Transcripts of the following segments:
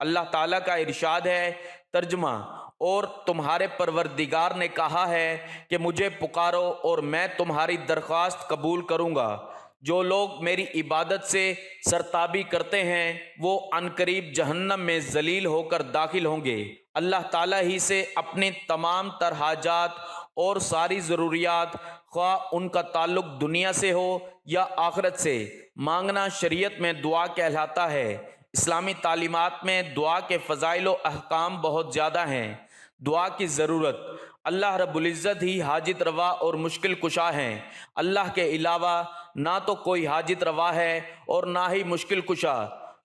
اللہ تعالیٰ کا ارشاد ہے، ترجمہ، اور تمہارے پروردگار نے کہا ہے کہ مجھے پکارو اور میں تمہاری درخواست قبول کروں گا۔ جو لوگ میری عبادت سے سرتابی کرتے ہیں وہ عنقریب جہنم میں ذلیل ہو کر داخل ہوں گے۔ اللہ تعالیٰ ہی سے اپنی تمام تر حاجات اور ساری ضروریات، خواہ ان کا تعلق دنیا سے ہو یا آخرت سے، مانگنا شریعت میں دعا کہلاتا ہے۔ اسلامی تعلیمات میں دعا کے فضائل و احکام بہت زیادہ ہیں۔ دعا کی ضرورت، اللہ رب العزت ہی حاجت روا اور مشکل کشا ہیں۔ اللہ کے علاوہ نہ تو کوئی حاجت روا ہے اور نہ ہی مشکل کشا۔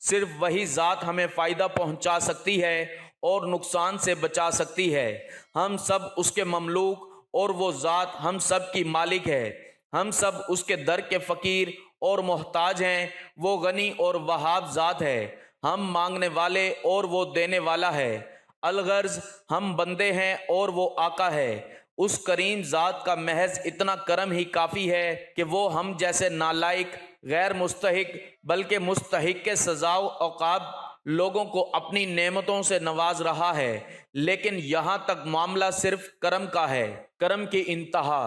صرف وہی ذات ہمیں فائدہ پہنچا سکتی ہے اور نقصان سے بچا سکتی ہے۔ ہم سب اس کے مملوک اور وہ ذات ہم سب کی مالک ہے۔ ہم سب اس کے در کے فقیر اور محتاج ہیں۔ وہ غنی اور وہاب ذات ہے۔ ہم مانگنے والے اور وہ دینے والا ہے۔ الغرض ہم بندے ہیں اور وہ آقا ہے۔ اس کریم ذات کا محض اتنا کرم ہی کافی ہے کہ وہ ہم جیسے نالائق، غیر مستحق بلکہ مستحق کے سزا و عقاب لوگوں کو اپنی نعمتوں سے نواز رہا ہے۔ لیکن یہاں تک معاملہ صرف کرم کا ہے، کرم کی انتہا۔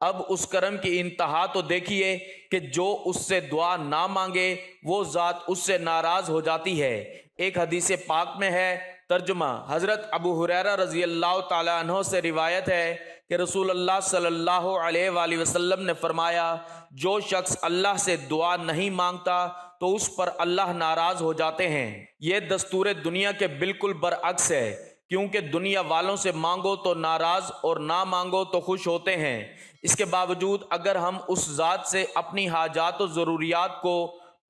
اب اس کرم کی انتہا تو دیکھیے کہ جو اس سے دعا نہ مانگے وہ ذات اس سے ناراض ہو جاتی ہے۔ ایک حدیث پاک میں ہے، ترجمہ، حضرت ابو ہریرہ رضی اللہ تعالیٰ عنہ سے روایت ہے کہ رسول اللہ صلی اللہ علیہ وآلہ وسلم نے فرمایا، جو شخص اللہ سے دعا نہیں مانگتا تو اس پر اللہ ناراض ہو جاتے ہیں۔ یہ دستور دنیا کے بالکل برعکس ہے، کیونکہ دنیا والوں سے مانگو تو ناراض اور نہ مانگو تو خوش ہوتے ہیں۔ اس کے باوجود اگر ہم اس ذات سے اپنی حاجات و ضروریات کو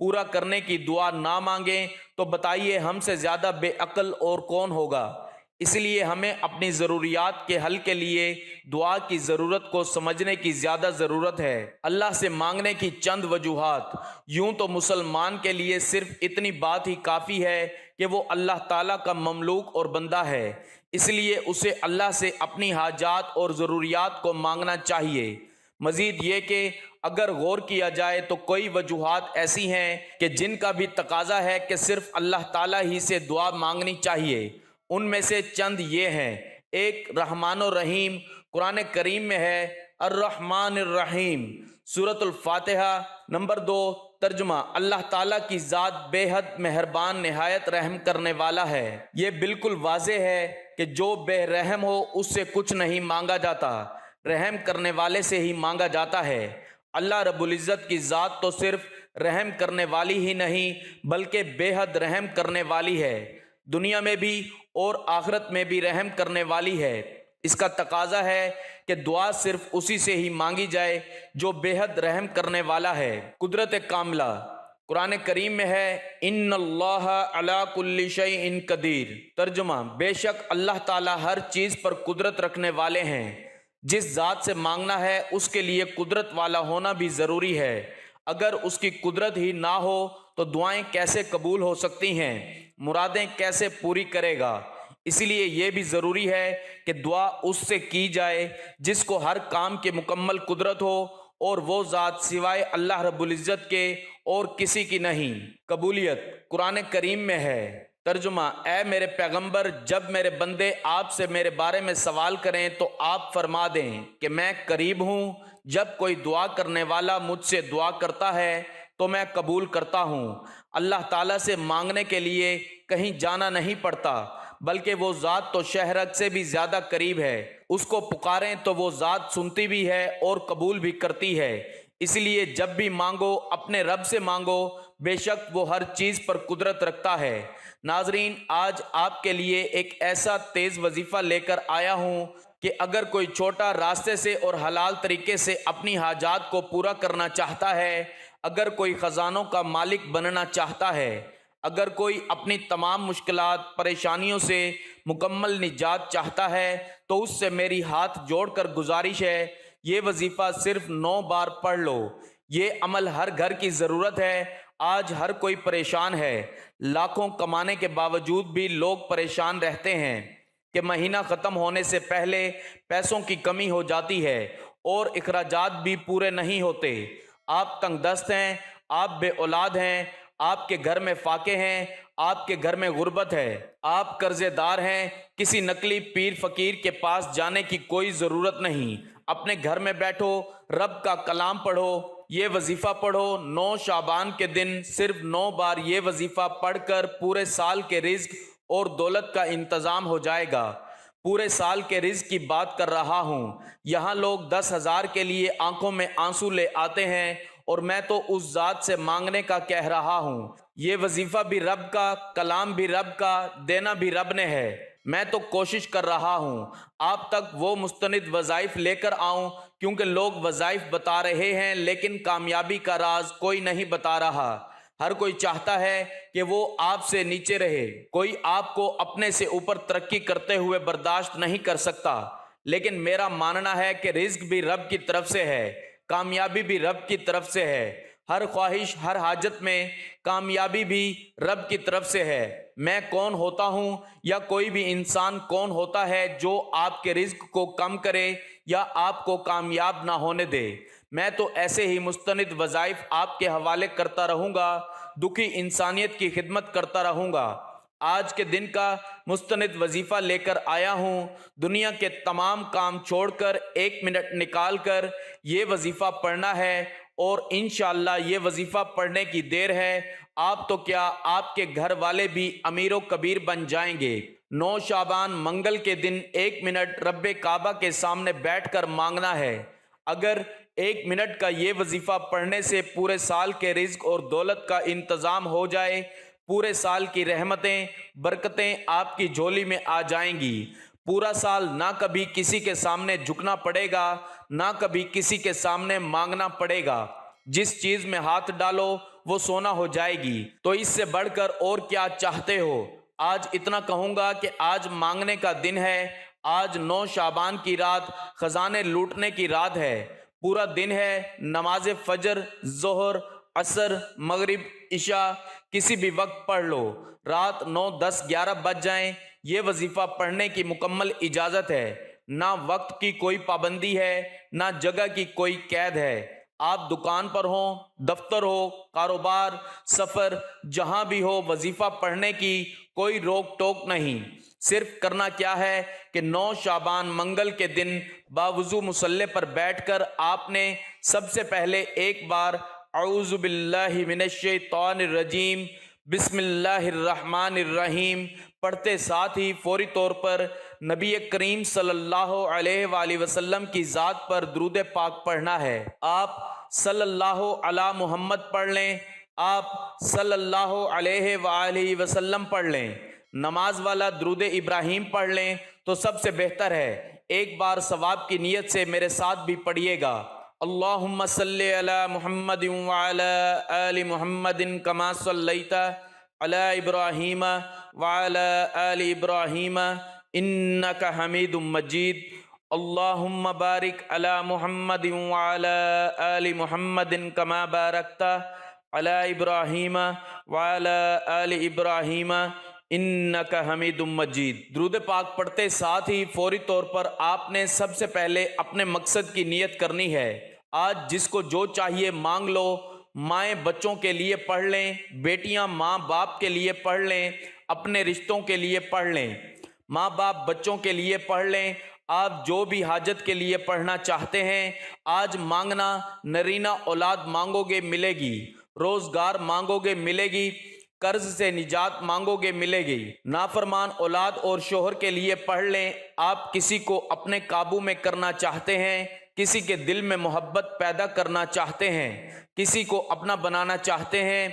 پورا کرنے کی دعا نہ مانگیں تو بتائیے ہم سے زیادہ بے عقل اور کون ہوگا؟ اس لیے ہمیں اپنی ضروریات کے حل کے لیے دعا کی ضرورت کو سمجھنے کی زیادہ ضرورت ہے۔ اللہ سے مانگنے کی چند وجوہات۔ یوں تو مسلمان کے لیے صرف اتنی بات ہی کافی ہے کہ وہ اللہ تعالیٰ کا مملوک اور بندہ ہے، اس لیے اسے اللہ سے اپنی حاجات اور ضروریات کو مانگنا چاہیے۔ مزید یہ کہ اگر غور کیا جائے تو کوئی وجوہات ایسی ہیں کہ جن کا بھی تقاضا ہے کہ صرف اللہ تعالیٰ ہی سے دعا مانگنی چاہیے۔ ان میں سے چند یہ ہیں۔ ایک، رحمان الرحیم۔ قرآن کریم میں ہے، الرحمن الرحیم، سورۃ الفاتحہ۔ نمبر 2، ترجمہ، اللہ تعالیٰ کی ذات بے حد مہربان نہایت رحم کرنے والا ہے۔ یہ بالکل واضح ہے کہ جو بے رحم ہو اس سے کچھ نہیں مانگا جاتا، رحم کرنے والے سے ہی مانگا جاتا ہے۔ اللہ رب العزت کی ذات تو صرف رحم کرنے والی ہی نہیں بلکہ بے حد رحم کرنے والی ہے، دنیا میں بھی اور آخرت میں بھی رحم کرنے والی ہے۔ اس کا تقاضا ہے کہ دعا صرف اسی سے ہی مانگی جائے جو بے حد رحم کرنے والا ہے۔ قدرت کاملہ۔ قرآن کریم میں ہے، ان اللہ علی کل شیء قدیر۔ ترجمہ، بے شک اللہ تعالیٰ ہر چیز پر قدرت رکھنے والے ہیں۔ جس ذات سے مانگنا ہے اس کے لیے قدرت والا ہونا بھی ضروری ہے۔ اگر اس کی قدرت ہی نہ ہو تو دعائیں کیسے قبول ہو سکتی ہیں، مرادیں کیسے پوری کرے گا؟ اس لیے یہ بھی ضروری ہے کہ دعا اس سے کی جائے جس کو ہر کام کی مکمل قدرت ہو، اور وہ ذات سوائے اللہ رب العزت کے اور کسی کی نہیں۔ قبولیت۔ قرآن کریم میں ہے، ترجمہ، اے میرے پیغمبر، جب میرے بندے آپ سے میرے بارے میں سوال کریں تو آپ فرما دیں کہ میں قریب ہوں۔ جب کوئی دعا کرنے والا مجھ سے دعا کرتا ہے تو میں قبول کرتا ہوں۔ اللہ تعالیٰ سے مانگنے کے لیے کہیں جانا نہیں پڑتا، بلکہ وہ ذات تو شہرک سے بھی زیادہ قریب ہے۔ اس کو پکاریں تو وہ ذات سنتی بھی ہے اور قبول بھی کرتی ہے۔ اس لیے جب بھی مانگو اپنے رب سے مانگو، بے شک وہ ہر چیز پر قدرت رکھتا ہے۔ ناظرین، آج آپ کے لیے ایک ایسا تیز وظیفہ لے کر آیا ہوں کہ اگر کوئی چھوٹا راستے سے اور حلال طریقے سے اپنی حاجات کو پورا کرنا چاہتا ہے، اگر کوئی خزانوں کا مالک بننا چاہتا ہے، اگر کوئی اپنی تمام مشکلات پریشانیوں سے مکمل نجات چاہتا ہے تو اس سے میری ہاتھ جوڑ کر گزارش ہے، یہ وظیفہ صرف 9 بار پڑھ لو۔ یہ عمل ہر گھر کی ضرورت ہے۔ آج ہر کوئی پریشان ہے، لاکھوں کمانے کے باوجود بھی لوگ پریشان رہتے ہیں کہ مہینہ ختم ہونے سے پہلے پیسوں کی کمی ہو جاتی ہے اور اخراجات بھی پورے نہیں ہوتے۔ آپ تنگ دست ہیں، آپ بے اولاد ہیں، آپ کے گھر میں فاقے ہیں، آپ کے گھر میں غربت ہے، آپ قرضے دار ہیں، کسی نقلی پیر فقیر کے پاس جانے کی کوئی ضرورت نہیں۔ اپنے گھر میں بیٹھو، رب کا کلام پڑھو، یہ وظیفہ پڑھو۔ 9 شعبان کے دن صرف 9 بار یہ وظیفہ پڑھ کر پورے سال کے رزق اور دولت کا انتظام ہو جائے گا۔ پورے سال کے رزق کی بات کر رہا ہوں۔ یہاں لوگ 10,000 کے لیے آنکھوں میں آنسو لے آتے ہیں، اور میں تو اس ذات سے مانگنے کا کہہ رہا ہوں۔ یہ وظیفہ بھی رب کا، کلام بھی رب کا، دینا بھی رب نے ہے۔ میں تو کوشش کر رہا ہوں آپ تک وہ مستند وظائف لے کر آؤں، کیونکہ لوگ وظائف بتا رہے ہیں لیکن کامیابی کا راز کوئی نہیں بتا رہا۔ ہر کوئی چاہتا ہے کہ وہ آپ سے نیچے رہے، کوئی آپ کو اپنے سے اوپر ترقی کرتے ہوئے برداشت نہیں کر سکتا۔ لیکن میرا ماننا ہے کہ رزق بھی رب کی طرف سے ہے، کامیابی بھی رب کی طرف سے ہے۔ ہر خواہش، ہر حاجت میں کامیابی بھی رب کی طرف سے ہے۔ میں کون ہوتا ہوں یا کوئی بھی انسان کون ہوتا ہے جو آپ کے رزق کو کم کرے یا آپ کو کامیاب نہ ہونے دے؟ میں تو ایسے ہی مستند وظائف آپ کے حوالے کرتا رہوں گا، دکھی انسانیت کی خدمت کرتا رہوں گا۔ آج کے دن کا مستند وظیفہ لے کر آیا ہوں۔ دنیا کے تمام کام چھوڑ کر 1 منٹ نکال کر یہ وظیفہ پڑھنا ہے، اور انشاءاللہ یہ وظیفہ پڑھنے کی دیر ہے۔ آپ تو کیا، آپ کے گھر والے بھی امیر و کبیر بن جائیں گے۔ 9 شعبان منگل کے دن 1 منٹ رب کعبہ کے سامنے بیٹھ کر مانگنا ہے۔ اگر 1 منٹ کا یہ وظیفہ پڑھنے سے پورے سال کے رزق اور دولت کا انتظام ہو جائے، پورے سال کی رحمتیں، برکتیں آپ کی جھولی میں آ جائیں گی۔ پورا سال نہ کبھی کسی کے سامنے جھکنا پڑے گا، نہ کبھی کسی کے سامنے مانگنا پڑے گا۔ جس چیز میں ہاتھ ڈالو وہ سونا ہو جائے گی۔ تو اس سے بڑھ کر اور کیا چاہتے ہو؟ آج اتنا کہوں گا کہ آج مانگنے کا دن ہے۔ آج 9 شعبان کی رات خزانے لوٹنے کی رات ہے۔ پورا دن ہے، نماز فجر، ظہر، عصر، مغرب، عشاء کسی بھی وقت پڑھ لو۔ رات 9، 10، 11 بج جائیں، یہ وظیفہ پڑھنے کی مکمل اجازت ہے۔ نہ وقت کی کوئی پابندی ہے، نہ جگہ کی کوئی قید ہے۔ آپ دکان پر ہوں، دفتر ہو، کاروبار، سفر، جہاں بھی ہو، وظیفہ پڑھنے کی کوئی روک ٹوک نہیں۔ صرف کرنا کیا ہے کہ 9 شعبان منگل کے دن باوضو مصلی پر بیٹھ کر آپ نے سب سے پہلے ایک بار اعوذ باللہ من الشیطان الرجیم بسم اللہ الرحمن الرحیم پڑھتے ساتھ ہی فوری طور پر نبی کریم صلی اللہ علیہ وآلہ وسلم کی ذات پر درود پاک پڑھنا ہے۔ آپ صلی اللہ علی محمد پڑھ لیں، آپ صلی اللہ علیہ وآلہ وسلم پڑھ لیں۔ نماز والا درود ابراہیم پڑھ لیں تو سب سے بہتر ہے۔ ایک بار ثواب کی نیت سے میرے ساتھ بھی پڑھیے گا۔ اللہم صلی علی محمد وعلی آل محمد کما صلیت علی ابراہیم وعلی آل ابراہیم انک حمید مجید۔ اللہم بارک علی محمد وعلی آل محمد کما بارکت علی ابراہیم وعلی آل ابراہیم انک حمید مجید۔ درود پاک پڑھتے ساتھ ہی فوری طور پر آپ نے سب سے پہلے اپنے مقصد کی نیت کرنی ہے۔ آج جس کو جو چاہیے مانگ لو۔ مائیں بچوں کے لیے پڑھ لیں، بیٹیاں ماں باپ کے لیے پڑھ لیں، اپنے رشتوں کے لیے پڑھ لیں، ماں باپ بچوں کے لیے پڑھ لیں۔ آپ جو بھی حاجت کے لیے پڑھنا چاہتے ہیں آج مانگنا۔ نرینہ اولاد مانگو گے ملے گی، روزگار مانگو گے ملے گی، قرض سے نجات مانگو گے ملے گی۔ نافرمان اولاد اور شوہر کے لیے پڑھ لیں۔ آپ کسی کو اپنے قابو میں کرنا چاہتے ہیں، کسی کے دل میں محبت پیدا کرنا چاہتے ہیں، کسی کو اپنا بنانا چاہتے ہیں،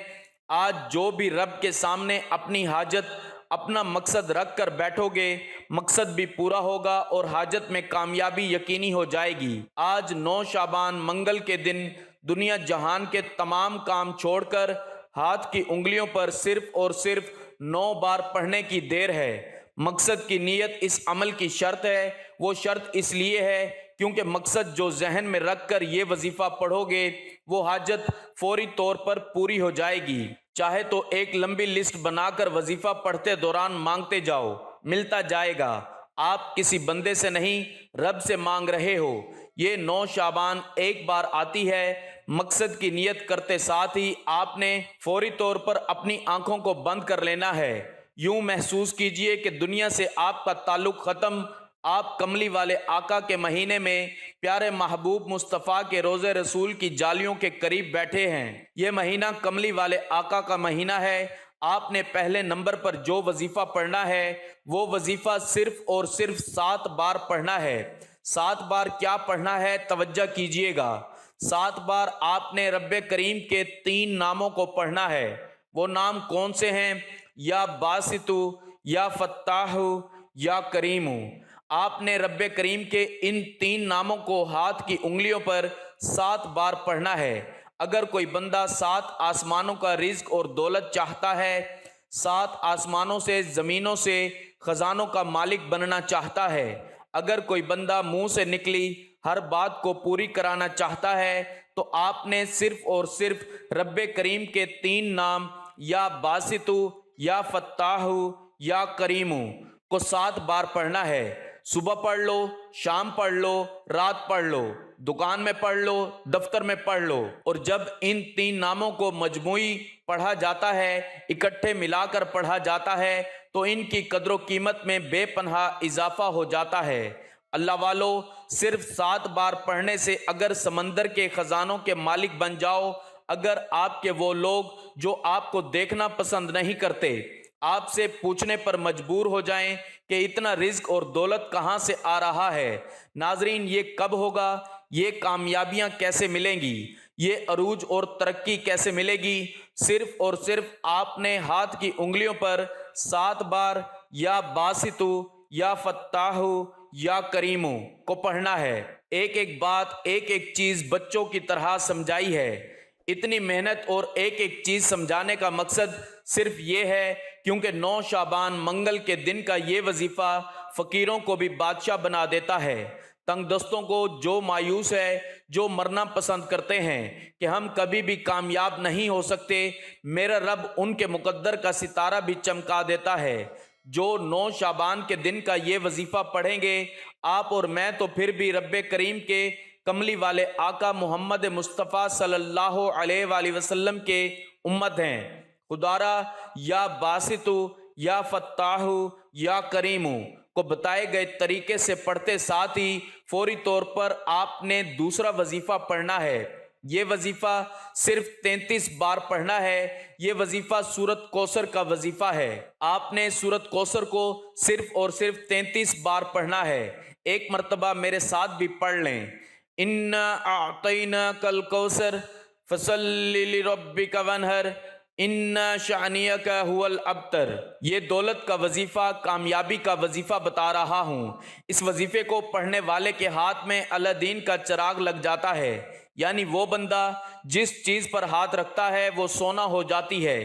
آج جو بھی رب کے سامنے اپنی حاجت، اپنا مقصد رکھ کر بیٹھو گے، مقصد بھی پورا ہوگا اور حاجت میں کامیابی یقینی ہو جائے گی۔ آج 9 شعبان منگل کے دن دنیا جہان کے تمام کام چھوڑ کر ہاتھ کی انگلیوں پر صرف اور صرف 9 بار پڑھنے کی دیر ہے۔ مقصد کی نیت اس عمل کی شرط ہے۔ وہ شرط اس لیے ہے کیونکہ مقصد جو ذہن میں رکھ کر یہ وظیفہ پڑھو گے وہ حاجت فوری طور پر پوری ہو جائے گی۔ چاہے تو ایک لمبی لسٹ بنا کر وظیفہ پڑھتے دوران مانگتے جاؤ، ملتا جائے گا۔ آپ کسی بندے سے نہیں، رب سے مانگ رہے ہو۔ یہ 9 شعبان ایک بار آتی ہے، مقصد کی نیت کرتے ساتھ ہی آپ نے فوری طور پر اپنی آنکھوں کو بند کر لینا ہے۔ یوں محسوس کیجئے کہ دنیا سے آپ کا تعلق ختم، آپ کملی والے آقا کے مہینے میں پیارے محبوب مصطفیٰ کے روضے رسول کی جالیوں کے قریب بیٹھے ہیں۔ یہ مہینہ کملی والے آقا کا مہینہ ہے۔ آپ نے پہلے نمبر پر جو وظیفہ پڑھنا ہے وہ وظیفہ صرف اور صرف 7 بار پڑھنا ہے۔ 7 بار کیا پڑھنا ہے؟ توجہ کیجئے گا۔ 7 بار آپ نے رب کریم کے 3 ناموں کو پڑھنا ہے۔ وہ نام کون سے ہیں؟ یا باسطو، یا فتاح، یا کریم۔ آپ نے رب کریم کے ان 3 ناموں کو ہاتھ کی انگلیوں پر 7 بار پڑھنا ہے۔ اگر کوئی بندہ 7 آسمانوں کا رزق اور دولت چاہتا ہے، 7 آسمانوں سے زمینوں سے خزانوں کا مالک بننا چاہتا ہے، اگر کوئی بندہ منہ سے نکلی ہر بات کو پوری کرانا چاہتا ہے، تو آپ نے صرف اور صرف رب کریم کے 3 نام یا باسطو، یا فتاح، یا کریم کو 7 بار پڑھنا ہے۔ صبح پڑھ لو، شام پڑھ لو، رات پڑھ لو، دکان میں پڑھ لو، دفتر میں پڑھ لو۔ اور جب ان 3 ناموں کو مجموعی پڑھا جاتا ہے، اکٹھے ملا کر پڑھا جاتا ہے، تو ان کی قدر و قیمت میں بے پناہ اضافہ ہو جاتا ہے۔ اللہ والو، صرف 7 بار پڑھنے سے اگر سمندر کے خزانوں کے مالک بن جاؤ، اگر آپ کے وہ لوگ جو آپ کو دیکھنا پسند نہیں کرتے آپ سے پوچھنے پر مجبور ہو جائیں کہ اتنا رزق اور دولت کہاں سے آ رہا ہے، ناظرین یہ کب ہوگا؟ یہ کامیابیاں کیسے ملیں گی؟ یہ عروج اور ترقی کیسے ملے گی؟ صرف اور صرف آپ نے ہاتھ کی انگلیوں پر 7 بار یا باسطو، یا فتاح، یا کریم کو پڑھنا ہے۔ ایک ایک بات، ایک ایک چیز بچوں کی طرح سمجھائی ہے۔ اتنی محنت اور ایک ایک چیز سمجھانے کا مقصد صرف یہ ہے کیونکہ 9 شعبان منگل کے دن کا یہ وظیفہ فقیروں کو بھی بادشاہ بنا دیتا ہے۔ تنگ دستوں کو، جو مایوس ہے، جو مرنا پسند کرتے ہیں کہ ہم کبھی بھی کامیاب نہیں ہو سکتے، میرا رب ان کے مقدر کا ستارہ بھی چمکا دیتا ہے۔ جو 9 شعبان کے دن کا یہ وظیفہ پڑھیں گے، آپ اور میں تو پھر بھی رب کریم کے کملی والے آقا محمد مصطفیٰ صلی اللہ علیہ وآلہ وسلم کے امت ہیں۔ خدارا یا باسطو، یا فتاح، یا کریم کو بتائے گئے طریقے سے پڑھتے ساتھ ہی فوری طور پر آپ نے دوسرا وظیفہ پڑھنا ہے۔ یہ وظیفہ صرف 33 بار پڑھنا ہے۔ یہ وظیفہ سورۃ کوثر کا وظیفہ ہے۔ آپ نے سورۃ کوثر کو صرف اور صرف 33 بار پڑھنا ہے۔ ایک مرتبہ میرے ساتھ بھی پڑھ لیں۔ اِنَّا أَعْطَيْنَاكَ الْكَوْثَرَ فَصَلِّ لِرَبِّكَ وَانْحَرْ اِنَّ شَأْنِيَكَ هُوَ الْأَبْتَرُ۔ یہ دولت کا وظیفہ، کامیابی کا وظیفہ بتا رہا ہوں۔ اس وظیفے کو پڑھنے والے کے ہاتھ میں اللہ دین کا چراغ لگ جاتا ہے، یعنی وہ بندہ جس چیز پر ہاتھ رکھتا ہے وہ سونا ہو جاتی ہے۔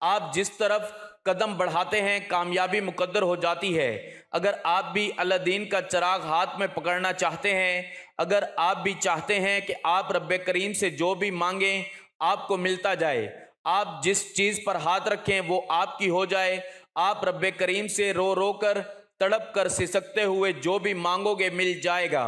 آپ جس طرف قدم بڑھاتے ہیں کامیابی مقدر ہو جاتی ہے۔ اگر آپ بھی اللہ دین کا چراغ ہاتھ میں پکڑنا چاہتے ہیں، اگر آپ بھی چاہتے ہیں کہ آپ رب کریم سے جو بھی مانگیں آپ کو ملتا جائے، آپ جس چیز پر ہاتھ رکھیں وہ آپ کی ہو جائے، آپ رب کریم سے رو رو کر، تڑپ کر، سسکتے ہوئے جو بھی مانگو گے مل جائے گا۔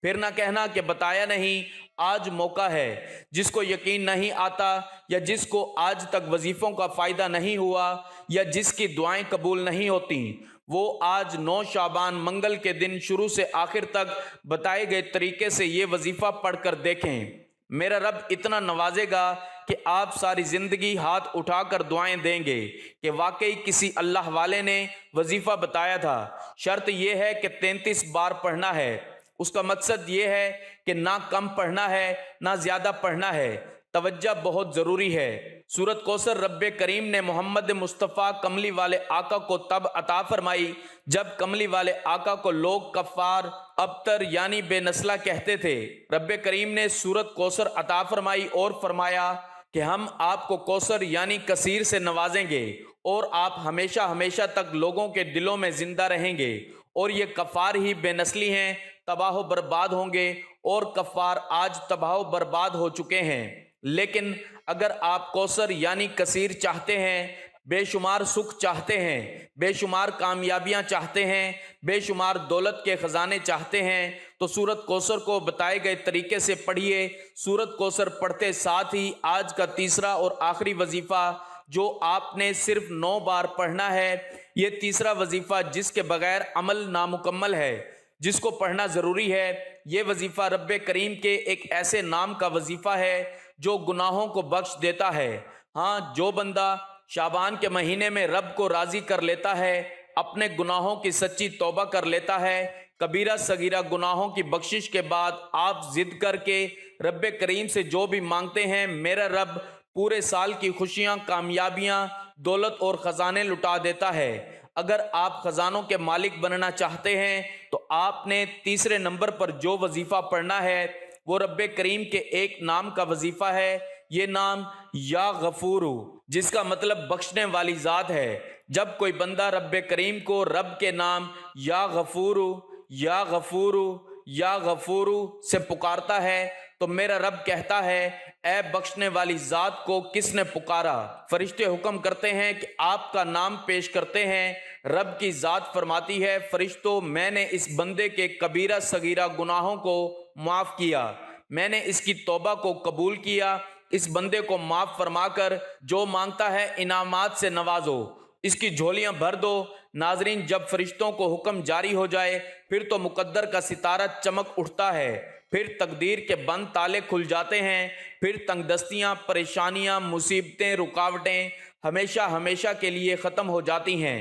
پھر نہ کہنا کہ بتایا نہیں۔ آج موقع ہے۔ جس کو یقین نہیں آتا، یا جس کو آج تک وظیفوں کا فائدہ نہیں ہوا، یا جس کی دعائیں قبول نہیں ہوتی، وہ آج 9 شعبان منگل کے دن شروع سے آخر تک بتائے گئے طریقے سے یہ وظیفہ پڑھ کر دیکھیں۔ میرا رب اتنا نوازے گا کہ آپ ساری زندگی ہاتھ اٹھا کر دعائیں دیں گے کہ واقعی کسی اللہ والے نے وظیفہ بتایا تھا۔ شرط یہ ہے کہ 33 بار پڑھنا ہے۔ اس کا مقصد یہ ہے کہ نہ کم پڑھنا ہے نہ زیادہ پڑھنا ہے۔ توجہ بہت ضروری ہے۔ سورۃ کوثر رب کریم نے محمد مصطفیٰ کملی والے آقا کو تب عطا فرمائی جب کملی والے آقا کو لوگ کفار، ابتر یعنی بے نسلہ کہتے تھے۔ رب کریم نے سورۃ کوثر عطا فرمائی اور فرمایا کہ ہم آپ کو کوثر یعنی کثیر سے نوازیں گے، اور آپ ہمیشہ ہمیشہ تک لوگوں کے دلوں میں زندہ رہیں گے، اور یہ کفار ہی بے نسلی ہیں، تباہ و برباد ہوں گے، اور کفار آج تباہ و برباد ہو چکے ہیں۔ لیکن اگر آپ کوثر یعنی کثیر چاہتے ہیں، بے شمار سکھ چاہتے ہیں، بے شمار کامیابیاں چاہتے ہیں، بے شمار دولت کے خزانے چاہتے ہیں تو سورت کوثر کو بتائے گئے طریقے سے پڑھیے۔ سورت کوثر پڑھتے ساتھ ہی آج کا تیسرا اور آخری وظیفہ جو آپ نے صرف 9 بار پڑھنا ہے، یہ تیسرا وظیفہ جس کے بغیر عمل نامکمل ہے، جس کو پڑھنا ضروری ہے۔ یہ وظیفہ رب کریم کے ایک ایسے نام کا وظیفہ ہے جو گناہوں کو بخش دیتا ہے۔ ہاں، جو بندہ شعبان کے مہینے میں رب کو راضی کر لیتا ہے، اپنے گناہوں کی سچی توبہ کر لیتا ہے، کبیرہ صغیرہ گناہوں کی بخشش کے بعد آپ ضد کر کے رب کریم سے جو بھی مانگتے ہیں، میرا رب پورے سال کی خوشیاں، کامیابیاں، دولت اور خزانے لٹا دیتا ہے۔ اگر آپ خزانوں کے مالک بننا چاہتے ہیں تو آپ نے تیسرے نمبر پر جو وظیفہ پڑھنا ہے وہ رب کریم کے ایک نام کا وظیفہ ہے۔ یہ نام یا غفورو، جس کا مطلب بخشنے والی ذات ہے۔ جب کوئی بندہ رب کریم کو رب کے نام یا غفورو، یا غفورو، یا غفورو سے پکارتا ہے تو میرا رب کہتا ہے، اے بخشنے والی ذات کو کس نے پکارا؟ فرشتے حکم کرتے ہیں کہ آپ کا نام پیش کرتے ہیں۔ رب کی ذات فرماتی ہے، فرشتوں، میں نے اس بندے کے کبیرہ صغیرہ گناہوں کو معاف کیا، میں نے اس کی توبہ کو قبول کیا، اس بندے کو معاف فرما کر جو مانگتا ہے انعامات سے نوازو، اس کی جھولیاں بھر دو۔ ناظرین، جب فرشتوں کو حکم جاری ہو جائے پھر تو مقدر کا ستارہ چمک اٹھتا ہے، پھر تقدیر کے بند تالے کھل جاتے ہیں، پھر تنگ دستیاں، پریشانیاں، مصیبتیں، رکاوٹیں ہمیشہ ہمیشہ کے لیے ختم ہو جاتی ہیں۔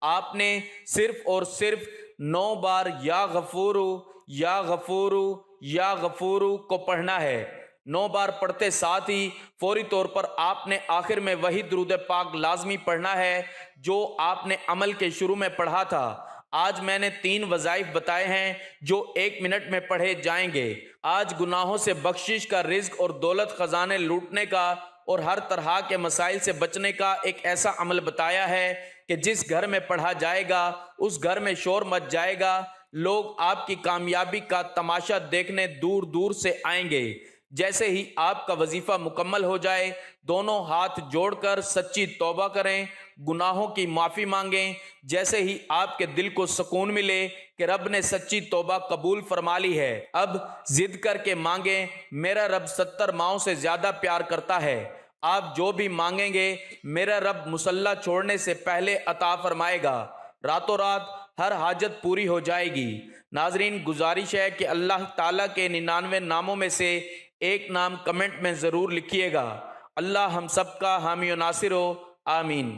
آپ نے صرف اور صرف 9 بار یا غفورو، یا غفورو، یا غفورو کو پڑھنا ہے۔ 9 بار پڑھتے ساتھ ہی فوری طور پر آپ نے آخر میں وہی درود پاک لازمی پڑھنا ہے جو آپ نے عمل کے شروع میں پڑھا تھا۔ آج میں نے 3 وظائف بتائے ہیں جو 1 منٹ میں پڑھے جائیں گے۔ آج گناہوں سے بخشش کا، رزق اور دولت خزانے لوٹنے کا اور ہر طرح کے مسائل سے بچنے کا ایک ایسا عمل بتایا ہے کہ جس گھر میں پڑھا جائے گا اس گھر میں شور مچ جائے گا، لوگ آپ کی کامیابی کا تماشا دیکھنے دور دور سے آئیں گے۔ جیسے ہی آپ کا وظیفہ مکمل ہو جائے، دونوں ہاتھ جوڑ کر سچی توبہ کریں، گناہوں کی معافی مانگیں۔ جیسے ہی آپ کے دل کو سکون ملے کہ رب نے سچی توبہ قبول فرما لی ہے، اب ضد کر کے مانگیں۔ میرا رب 70 ماؤں سے زیادہ پیار کرتا ہے۔ آپ جو بھی مانگیں گے میرا رب مصلی چھوڑنے سے پہلے عطا فرمائے گا، راتوں رات ہر حاجت پوری ہو جائے گی۔ ناظرین، گزارش ہے کہ اللہ تعالیٰ کے 99 ناموں میں سے ایک نام کمنٹ میں ضرور لکھیے گا۔ اللہ ہم سب کا حامی و ناصر ہو، آمین۔